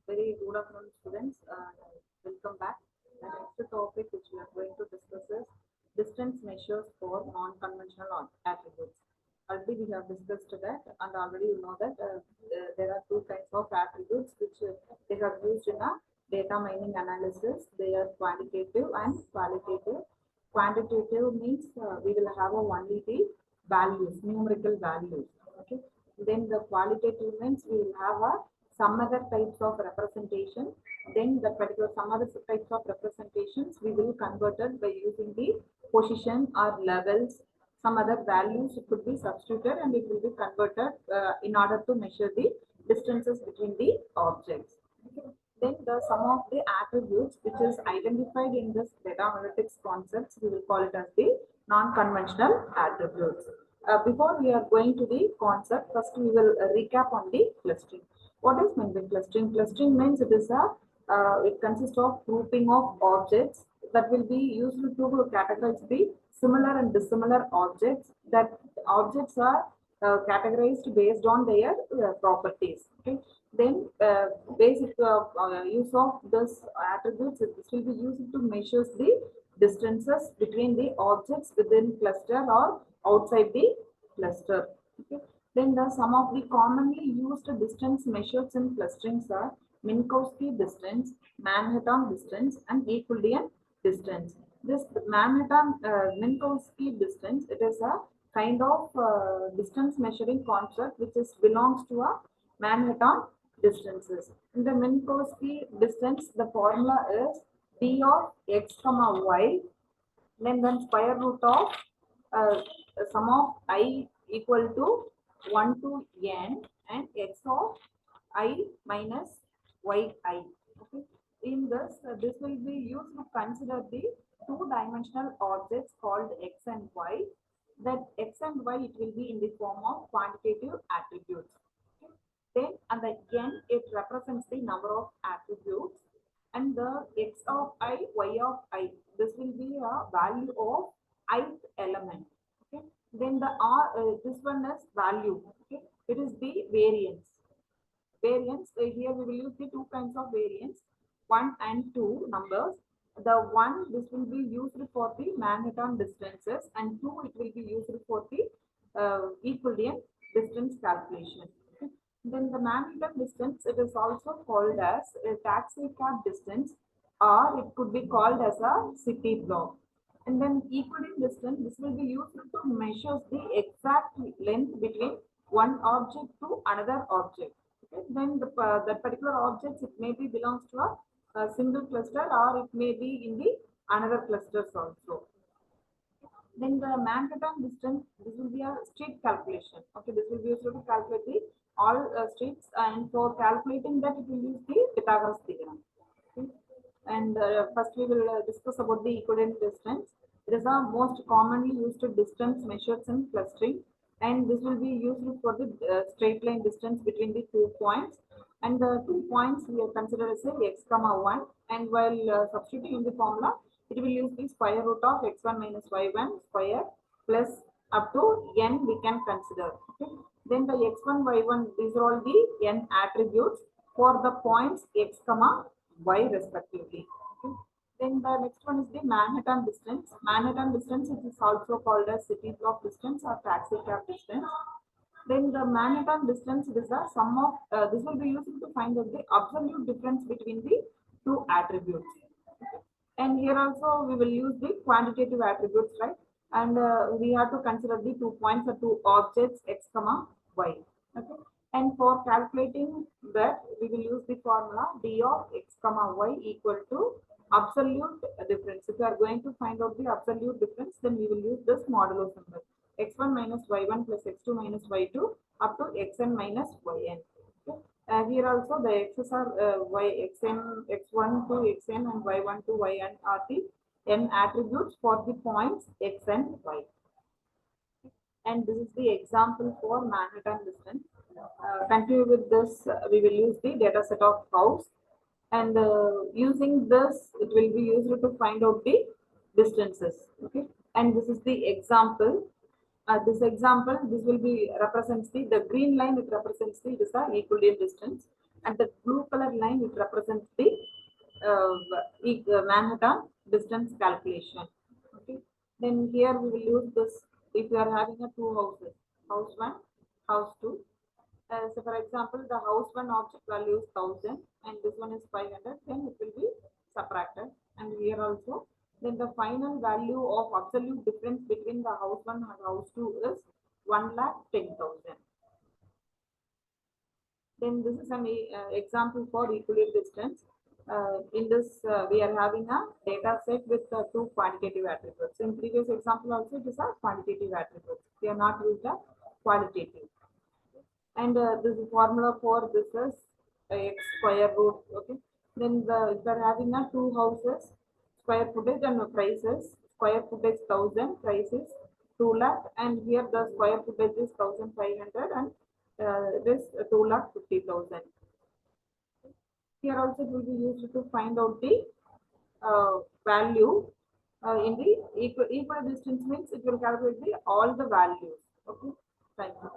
Very good afternoon, students. Welcome back. The next topic which we are going to discuss is distance measures for non-conventional attributes. Already we have discussed that, and already you know that there are two kinds of attributes which they have used in a data mining analysis. They are quantitative and qualitative. Quantitative means we will have only the values, numerical values. Okay. Then the qualitative means we will have some other types of representation. Then the particular some other types of representations we will convert it by using the position or levels. Some other values it could be substituted and it will be converted in order to measure the distances between the objects. Okay. Then the sum of the attributes which is identified in this data analytics concepts, we will call it as the non-conventional attributes. Before we are going to the concept, first we will recap on the clustering. What is meant by clustering? Clustering means it consists of grouping of objects that will be used to categorize the similar and dissimilar objects. That objects are categorized based on their properties. Okay. Then basic use of this attributes, this will be used to measure the distances between the objects within cluster or outside the cluster. Okay. Then the some of the commonly used distance measures in clusterings are Minkowski distance, Manhattan distance, and Euclidean distance. This Manhattan Minkowski distance, it is a kind of distance measuring concept which is belongs to a Manhattan distances. In the Minkowski distance, the formula is d of x comma y, then square root of uh, sum of I equal to 1 to n and x of I minus yi. Okay. In this, this will be used to consider the two-dimensional objects called x and y. That x and y it will be in the form of quantitative attributes. Okay. Then and the n it represents the number of attributes, and the x of I, y of I. This will be a value of ith element. Okay. Then the r this one is value. Okay. It is the variance. Variance here we will use the two kinds of variance, 1 and 2 numbers. The 1 this will be used for the Manhattan distances, and 2 it will be used for the Euclidean distance calculation. Okay. Then the Manhattan distance, it is also called as a taxi cab distance, or it could be called as a city block. And then Euclidean distance, this will be used to measure the exact length between one object to another object. Okay. Then that particular object, it may be belongs to a single cluster, or it may be in the another clusters also. Then the Manhattan distance, this will be a street calculation. Okay, this will be used to calculate the all streets, and for calculating that it will use the Pythagoras theorem. Okay. And first we will discuss about the equivalent distance. It is the most commonly used distance measured in clustering, and this will be used for the straight line distance between the 2 points. And the 2 points we are considered as x comma 1, and while substituting in the formula, it will use the square root of x1 minus y1 square plus up to n we can consider. Okay. Then the x1, y1, these are all the n attributes for the points x comma y respectively. Okay. Then the next one is the Manhattan distance. Manhattan distance, it is also called as city block distance or taxi cab distance. Then the Manhattan distance, it is the sum of this will be used to find out the absolute difference between the two attributes. And here also we will use the quantitative attributes, right? And we have to consider the 2 points or 2 objects x comma y. Okay. And for calculating that, we will use the formula d of x comma y equal to absolute difference. If you are going to find out the absolute difference, then we will use this modulo symbol, x1 minus y1 plus x2 minus y2 up to xn minus yn. Okay. Here also the x's are xn, x1 to xn and y1 to yn are the n attributes for the points x and y. And this is the example for Manhattan distance. Continue with this, we will use the data set of house, and using this, it will be used to find out the distances. Okay, and this is the example. This will be represents the green line. It represents the this Euclidean distance, and the blue color line it represents the Manhattan distance calculation. Okay. Then here we will use this if you are having a two houses, house one, house two. So for example, the house one object value is 1000 and this one is 500, then it will be subtracted. And here also, then the final value of absolute difference between the house one and house two is 1,10,000. Then this is an example for equilibrium distance. In this, we are having a data set with two quantitative attributes. In previous example also, it is a quantitative attributes. We are not used a qualitative. And this formula for this is x square root. Okay. Then if we are having a two houses, square footage and the prices. Square footage 1000, price is 2 lakh, and here the square footage is 1500 and this 2,50,000. Here also it will be used to find out the value in the equal distance means it will calculate the all the values. Okay, thank you.